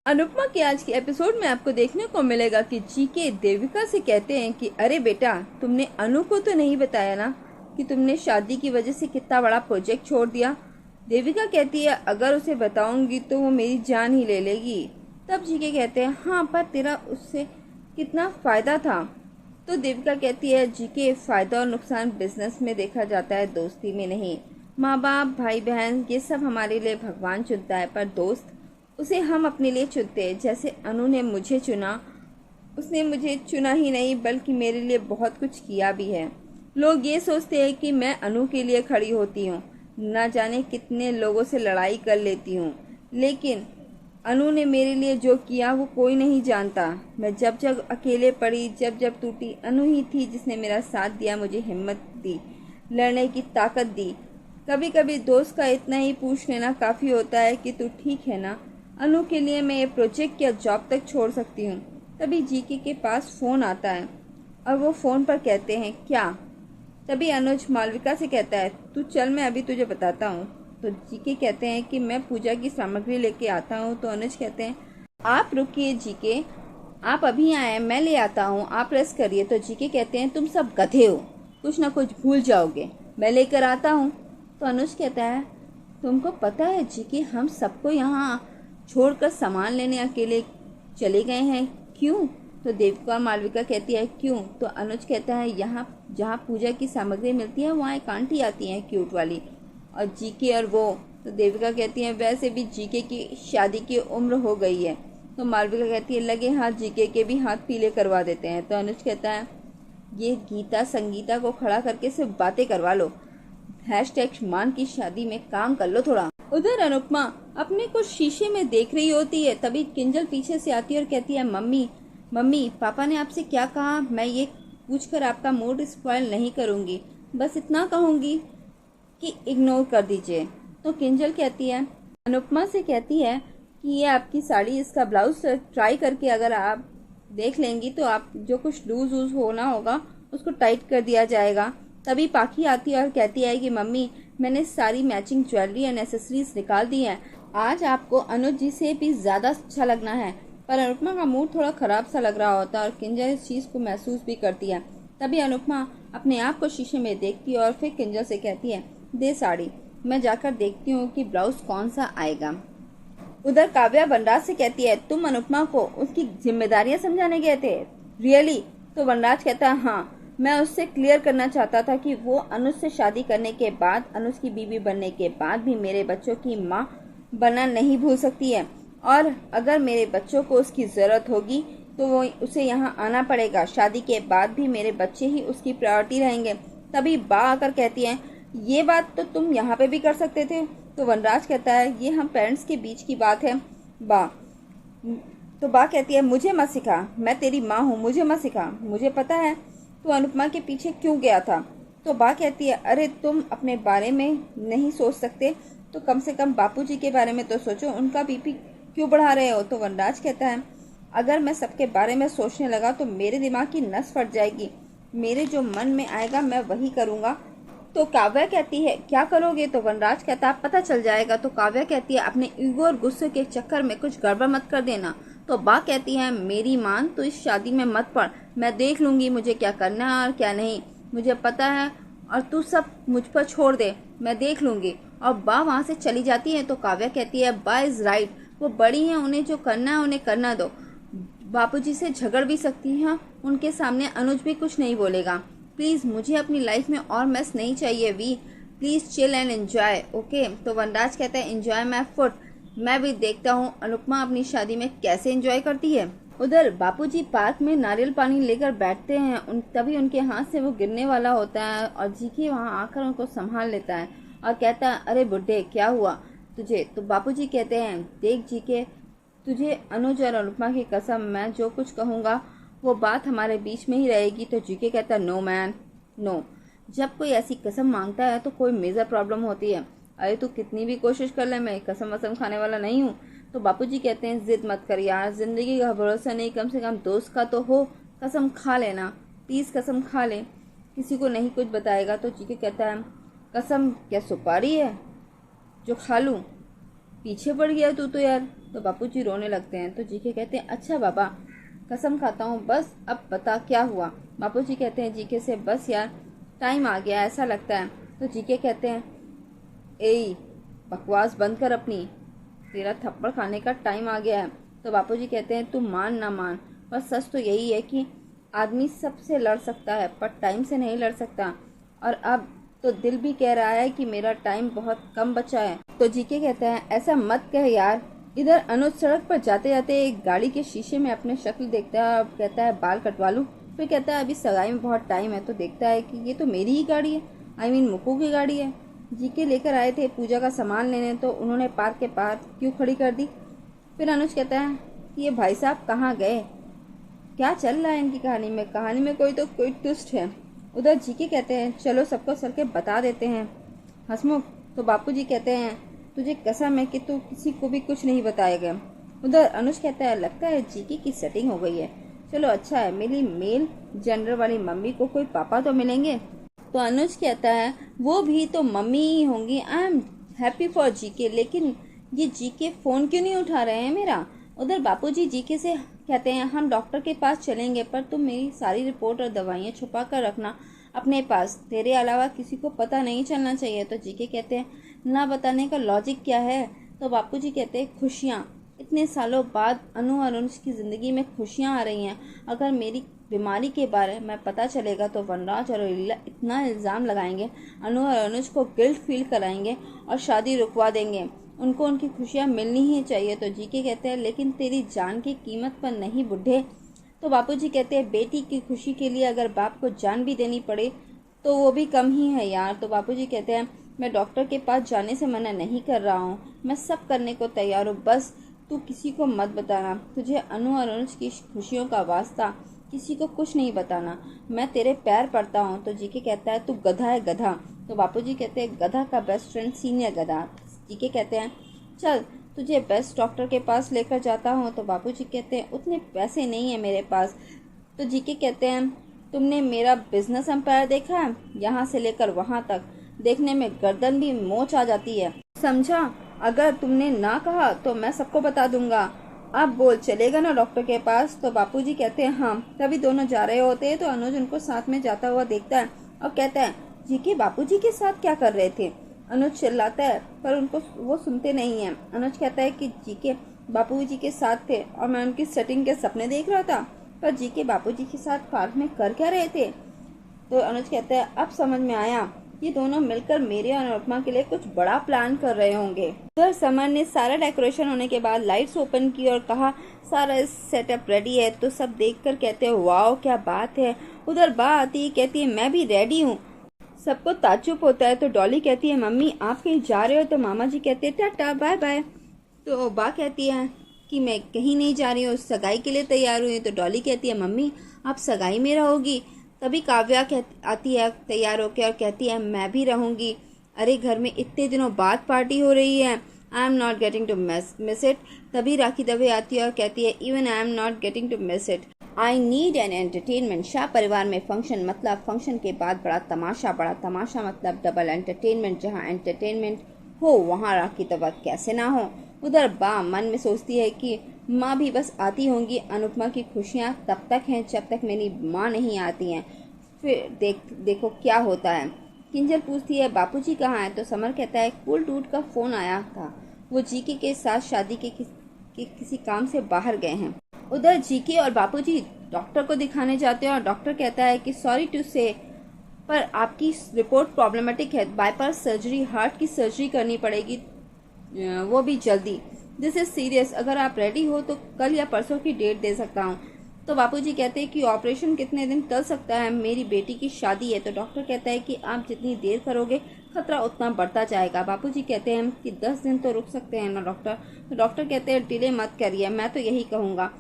अनुपमा के आज के एपिसोड में आपको देखने को मिलेगा कि जीके देविका से कहते हैं कि अरे बेटा, तुमने अनु को तो नहीं बताया ना कि तुमने शादी की वजह से कितना बड़ा प्रोजेक्ट छोड़ दिया। देविका कहती है अगर उसे बताऊंगी तो वो मेरी जान ही ले लेगी। तब जीके कहते हैं हाँ, पर तेरा उससे कितना फायदा था। तो देविका कहती है जीके, फायदा और नुकसान बिजनेस में देखा जाता है, दोस्ती में नहीं। माँ बाप, भाई बहन, ये सब हमारे लिए भगवान चुनता है, पर दोस्त उसे हम अपने लिए चुनते हैं। जैसे अनु ने मुझे चुना, उसने मुझे चुना ही नहीं बल्कि मेरे लिए बहुत कुछ किया भी है। लोग ये सोचते हैं कि मैं अनु के लिए खड़ी होती हूँ, ना जाने कितने लोगों से लड़ाई कर लेती हूँ, लेकिन अनु ने मेरे लिए जो किया वो कोई नहीं जानता। मैं जब जब अकेले पड़ी, जब जब टूटी, अनु ही थी जिसने मेरा साथ दिया, मुझे हिम्मत दी, लड़ने की ताकत दी। कभी कभी दोस्त का इतना ही पूछ लेना काफ़ी होता है कि तू ठीक है ना। अनु के लिए मैं ये प्रोजेक्ट या जॉब तक छोड़ सकती हूँ। तभी जीके के पास फ़ोन आता है और वो फ़ोन पर कहते हैं क्या। तभी अनुज मालविका से कहता है तू चल, मैं अभी तुझे बताता हूँ। तो जीके कहते हैं कि मैं पूजा की सामग्री लेके आता हूँ। तो अनुज कहते हैं आप रुकिए जीके, आप अभी आए, मैं ले आता हूँ, आप रेस्ट करिए। तो जीके कहते हैं तुम सब गधे हो, कुछ ना कुछ भूल जाओगे, मैं लेकर आता हूँ। तो अनुज कहता है तुमको पता है जीके, हम सबको यहाँ छोड़कर सामान लेने अकेले चले गए हैं, क्यों। तो देविका मालविका कहती है क्यों। तो अनुज कहता है यहाँ जहाँ पूजा की सामग्री मिलती है वहाँ एक आंटी आती हैं क्यूट वाली, और जीके और वो। तो देविका कहती है वैसे भी जीके की शादी की उम्र हो गई है। तो मालविका कहती है लगे हाथ जीके के भी हाथ पीले करवा देते हैं। तो अनुज कहता है ये गीता संगीता को खड़ा करके सिर्फ बातें करवा लो, #मान की शादी में काम कर लो थोड़ा। उधर अनुपमा अपने को शीशे में देख रही होती है। तभी किंजल पीछे से आती है और कहती है मम्मी मम्मी, पापा ने आपसे क्या कहा। मैं ये पूछकर आपका मूड स्पॉइल नहीं करूँगी, बस इतना कहूँगी कि इग्नोर कर दीजिए। तो किंजल कहती है, अनुपमा से कहती है कि ये आपकी साड़ी, इसका ब्लाउज ट्राई करके अगर आप देख लेंगी तो आप जो कुछ लूज वूज होना होगा उसको टाइट कर दिया जाएगा। तभी पाखी आती है और कहती है कि मम्मी, मैंने सारी मैचिंग ज्वेलरी एंड एसेसरीज निकाल दी है, आज आपको अनुज जी से भी ज़्यादा अच्छा लगना है। पर अनुपमा का मूड थोड़ा ख़राब सा लग रहा होता है और किंजल इस चीज़ को महसूस भी करती है। तभी अनुपमा अपने आप को शीशे में देखती है और फिर किंजल से कहती है दे साड़ी, मैं जाकर देखती हूँ कि ब्लाउज कौन सा आएगा। उधर काव्या वनराज से कहती है तुम अनुपमा को उसकी जिम्मेदारियां समझाने गए थे, रियली। तो वनराज कहता है हाँ, मैं उससे क्लियर करना चाहता था कि वो अनुज से शादी करने के बाद, अनुज की बीवी बनने के बाद भी मेरे बच्चों की माँ बनना नहीं भूल सकती है, और अगर मेरे बच्चों को उसकी ज़रूरत होगी तो वो उसे यहाँ आना पड़ेगा। शादी के बाद भी मेरे बच्चे ही उसकी प्रायोरिटी रहेंगे। तभी बा आकर कहती है ये बात तो तुम यहाँ पे भी कर सकते थे। तो वनराज कहता है ये हम पेरेंट्स के बीच की बात है बा। तो बा कहती है मुझे मत सिखा, मैं तेरी माँ हूँ, मुझे मत सिखा, मुझे पता है तो अनुपमा के पीछे क्यों गया था। तो बा कहती है अरे तुम अपने बारे में नहीं सोच सकते तो कम से कम बापूजी के बारे में तो सोचो, उनका बीपी क्यों बढ़ा रहे हो। तो वनराज कहता है अगर मैं सबके बारे में सोचने लगा तो मेरे दिमाग की नस फट जाएगी, मेरे जो मन में आएगा मैं वही करूँगा। तो काव्या कहती है क्या करोगे। तो वनराज कहता है पता चल जाएगा। तो काव्या कहती है अपने ईगो और गुस्से के चक्कर में कुछ गड़बड़ मत कर देना। तो बा कहती है मेरी मान तो इस शादी में मत पड़, मैं देख लूँगी मुझे क्या करना है और क्या नहीं, मुझे पता है, और तू सब मुझ पर छोड़ दे, मैं देख लूँगी। और बा वहाँ से चली जाती है। तो काव्या कहती है बा इज़ राइट, वो बड़ी हैं, उन्हें जो करना है उन्हें करना दो, बापूजी से झगड़ भी सकती हैं, उनके सामने अनुज भी कुछ नहीं बोलेगा। प्लीज़ मुझे अपनी लाइफ में और मेस नहीं चाहिए वी, please chill and enjoy, okay. तो वनराज कहता है एंजॉय माय फूड, मैं भी देखता हूँ अनुपमा अपनी शादी में कैसे एंजॉय करती है। उधर बापूजी पार्क में नारियल पानी लेकर बैठते हैं, तभी उनके हाथ से वो गिरने वाला होता है और जीके वहाँ आकर उनको संभाल लेता है और कहता है अरे बुड्ढे क्या हुआ तुझे। तो बापूजी कहते हैं देख जीके, तुझे अनुज और अनुपमा की कसम, मैं जो कुछ कहूँगा वो बात हमारे बीच में ही रहेगी। तो जीके कहता है नो मैन नो, जब कोई ऐसी कसम मांगता है तो कोई मेजर प्रॉब्लम होती है, अरे तू कितनी भी कोशिश कर ले, मैं कसम वसम खाने वाला नहीं हूँ। तो बापूजी कहते हैं जिद मत कर यार, जिंदगी का भरोसा नहीं, कम से कम दोस्त का तो हो, कसम खा लेना प्लीज़, कसम खा ले, किसी को नहीं कुछ बताएगा। तो जीके कहता है कसम क्या सुपारी है जो खा लूँ, पीछे पड़ गया तू तो यार, तो बापूजी रोने लगते हैं। तो जीके कहते हैं अच्छा बाबा, कसम खाता हूँ, बस अब बता क्या हुआ। बापूजी कहते हैं जीके से, बस यार टाइम आ गया ऐसा लगता है। तो जीके कहते हैं ए बकवास बंद कर अपनी, तेरा थप्पड़ खाने का टाइम आ गया है। तो बापूजी कहते हैं तू मान ना मान, पर सच तो यही है कि आदमी सबसे लड़ सकता है पर टाइम से नहीं लड़ सकता, और अब तो दिल भी कह रहा है कि मेरा टाइम बहुत कम बचा है। तो जीके कहता है ऐसा मत कह यार। इधर अनुज सड़क पर जाते जाते एक गाड़ी के शीशे में अपने शक्ल देखता है और कहता है बाल कटवा लूं। फिर कहता है अभी सगाई में बहुत टाइम है। तो देखता है कि ये तो मेरी ही गाड़ी है, आई मीन मुक्कू की गाड़ी है। जीके लेकर आए थे पूजा का सामान लेने, तो उन्होंने पार्क के पार क्यों खड़ी कर दी। फिर अनुज कहता है कि ये भाई साहब कहाँ गए, क्या चल रहा है इनकी कहानी में कोई ट्विस्ट है। उधर जीके कहते हैं चलो सबको चल के बता देते हैं हंसमुख। तो बापूजी कहते हैं तुझे कसम है कि तू किसी को भी कुछ नहीं बताएगा। उधर अनुज कहता है लगता है जीके की सेटिंग हो गई है, चलो अच्छा है, मेरी मेल जेंडर वाली मम्मी को कोई पापा तो मिलेंगे। तो अनुज कहता है वो भी तो मम्मी ही होंगी। I am happy for GK, लेकिन ये जीके फोन क्यों नहीं उठा रहे हैं मेरा। उधर बापूजी जीके से कहते हैं हम डॉक्टर के पास चलेंगे, पर तुम मेरी सारी रिपोर्ट और दवाइयाँ छुपा कर रखना अपने पास, तेरे अलावा किसी को पता नहीं चलना चाहिए। तो जीके कहते हैं ना बताने का लॉजिक क्या है। तो बापूजी कहते हैं खुशियाँ, इतने सालों बाद अनु और अनुज की ज़िंदगी में खुशियाँ आ रही हैं। अगर मेरी बीमारी के बारे में पता चलेगा तो वनराज और लीला इतना इल्ज़ाम लगाएंगे, अनु और अनुज को गिल्ट फील कराएंगे और शादी रुकवा देंगे। उनको उनकी खुशियाँ मिलनी ही चाहिए। तो जीके कहते हैं लेकिन तेरी जान की कीमत पर नहीं बुढ़े। तो बापूजी कहते हैं बेटी की खुशी के लिए अगर बाप को जान भी देनी पड़े तो वो भी कम ही है यार। तो बापूजी कहते हैं मैं डॉक्टर के पास जाने से मना नहीं कर रहा हूँ, मैं सब करने को तैयार हूँ, बस तू किसी को मत बताना, तुझे अनु और अनुज की खुशियों का वास्ता किसी को कुछ नहीं बताना, मैं तेरे पैर पड़ता हूँ। तो जीके कहता है तू गधा है गधा। तो बापूजी कहते हैं गधा का बेस्ट फ्रेंड सीनियर गधा। जीके कहते हैं चल तुझे बेस्ट डॉक्टर के पास लेकर जाता हूँ। तो बापूजी कहते हैं उतने पैसे नहीं है मेरे पास। तो जीके कहते हैं तुमने मेरा बिजनेस एम्पायर देखा है, यहाँ से लेकर वहाँ तक, देखने में गर्दन भी मोच आ जाती है, समझा। अगर तुमने ना कहा तो मैं सबको बता दूंगा। अब बोल चलेगा ना डॉक्टर के पास। तो बापूजी कहते हैं हाँ। तभी दोनों जा रहे होते हैं तो अनुज उनको साथ में जाता हुआ देखता है और कहता है जीके बापूजी के साथ क्या कर रहे थे। अनुज चिल्लाता है पर उनको वो सुनते नहीं है। अनुज कहता है कि जीके बापूजी के साथ थे और मैं उनकी सेटिंग के सपने देख रहा था, पर जीके बापूजी के साथ पार्क में कर क्या रहे थे। तो अनुज कहता है अब समझ में आया, ये दोनों मिलकर मेरे और अनुपमा के लिए कुछ बड़ा प्लान कर रहे होंगे। उधर समर ने सारा डेकोरेशन होने के बाद लाइट्स ओपन की और कहा सारा सेटअप रेडी है। तो सब देखकर कहते हैं वाओ क्या बात है। उधर बा आती है, कहती है मैं भी रेडी हूँ। सबको ताज्जुब होता है। तो डॉली कहती है मम्मी आप कहीं जा रहे हो। तो मामा जी कहते हैं टाटा बाय बाय। तो बा कहती है कि मैं कहीं नहीं जा रही हूँ, सगाई के लिए तैयार हुई। तो डॉली कहती है मम्मी आप सगाई में रहोगी। तभी काव्या आती है तैयार होकर और कहती है मैं भी रहूंगी। अरे घर में इतने दिनों बाद पार्टी हो रही है, I am not getting to miss it. तभी राखी दवे आती है और कहती है even I am not getting to miss it, I need an entertainment. Shah परिवार में फंक्शन मतलब फंक्शन के बाद बड़ा तमाशा मतलब डबल एंटरटेनमेंट। जहाँ एंटरटेनमेंट हो वहाँ राखी दवा कैसे ना हो। उधर बा मन में सोचती है कि माँ भी बस आती होंगी, अनुपमा की खुशियाँ तब तक हैं जब तक मेरी माँ नहीं आती हैं। फिर देखो क्या होता है। किंजल पूछती है बापूजी कहाँ हैं। तो समर कहता है कूल डूड का फ़ोन आया था, वो जीके के साथ शादी के किसी काम से बाहर गए हैं। उधर जीके और बापूजी डॉक्टर को दिखाने जाते हैं और डॉक्टर कहता है कि सॉरी टू से पर आपकी रिपोर्ट प्रॉब्लमेटिक है, बाईपास सर्जरी, हार्ट की सर्जरी करनी पड़ेगी, वो भी जल्दी, दिस इज सीरियस। अगर आप रेडी हो तो कल या परसों की डेट दे सकता हूँ। तो बापूजी कहते हैं कि ऑपरेशन कितने दिन चल सकता है, मेरी बेटी की शादी है। तो डॉक्टर कहता है कि आप जितनी देर करोगे खतरा उतना बढ़ता जाएगा। बापूजी कहते हैं कि 10 दिन तो रुक सकते हैं ना डॉक्टर। तो डॉक्टर कहते हैं डिले मत करिए, मैं तो यही कहूँगा।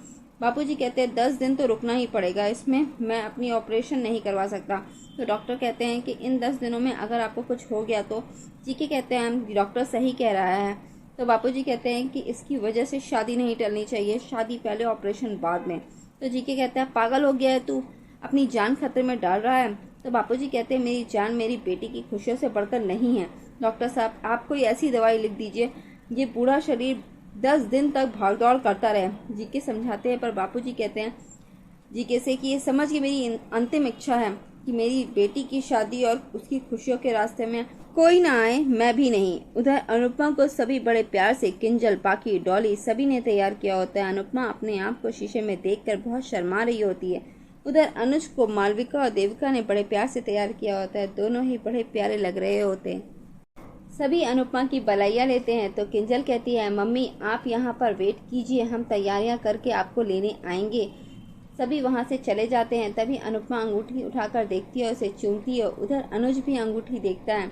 बापूजी कहते हैं 10 दिन तो रुकना ही पड़ेगा, इसमें मैं अपनी ऑपरेशन नहीं करवा सकता। तो डॉक्टर कहते हैं कि इन 10 दिनों में अगर आपको कुछ हो गया तो। जीके कहते हैं डॉक्टर सही कह रहा है। तो बापूजी कहते हैं कि इसकी वजह से शादी नहीं टलनी चाहिए, शादी पहले ऑपरेशन बाद में। तो जीके कहते हैं पागल हो गया है तू, अपनी जान खतरे में डाल रहा है। तो बापूजी कहते हैं मेरी जान मेरी बेटी की खुशियों से बढ़कर नहीं है। डॉक्टर साहब आप कोई ऐसी दवाई लिख दीजिए, ये बूढ़ा शरीर 10 दिन तक भागदौड़ करता रहे। जीके समझाते हैं, पर बापूजी कहते हैं जीके से कि ये समझ के मेरी अंतिम इच्छा है कि मेरी बेटी की शादी और उसकी खुशियों के रास्ते में कोई ना आए, मैं भी नहीं। उधर अनुपमा को सभी बड़े प्यार से किंजल, पाकी, डॉली सभी ने तैयार किया होता है। अनुपमा अपने आप को शीशे में देखकर बहुत शर्मा रही होती है। उधर अनुज को मालविका और देविका ने बड़े प्यार से तैयार किया होता है। दोनों ही बड़े प्यारे लग रहे होते हैं। सभी अनुपमा की बलैया लेते हैं तो किंजल कहती है, मम्मी आप यहाँ पर वेट कीजिए, हम तैयारियां करके आपको लेने आएंगे। सभी वहाँ से चले जाते हैं। तभी अनुपमा अंगूठी उठाकर देखती है और उसे चूमती है। उधर अनुज भी अंगूठी देखता है।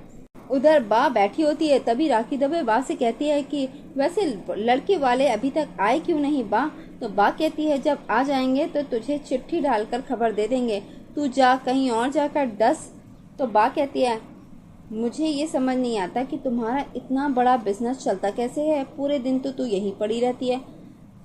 उधर बा बैठी होती है। तभी राखी दबे बा से कहती है कि वैसे लड़के वाले अभी तक आए क्यों नहीं बा? तो बा कहती है, जब आ जाएंगे तो तुझे चिट्ठी डालकर खबर दे देंगे, तू जा कहीं और जाकर डस। तो बा कहती है, मुझे ये समझ नहीं आता कि तुम्हारा इतना बड़ा बिजनेस चलता कैसे है, पूरे दिन तो तू यहीं पड़ी रहती है।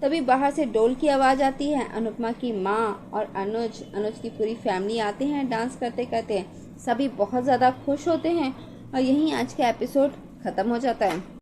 तभी बाहर से डोल की आवाज़ आती है। अनुपमा की माँ और अनुज की पूरी फैमिली आते हैं डांस करते करते। सभी बहुत ज़्यादा खुश होते हैं और यहीं आज का एपिसोड ख़त्म हो जाता है।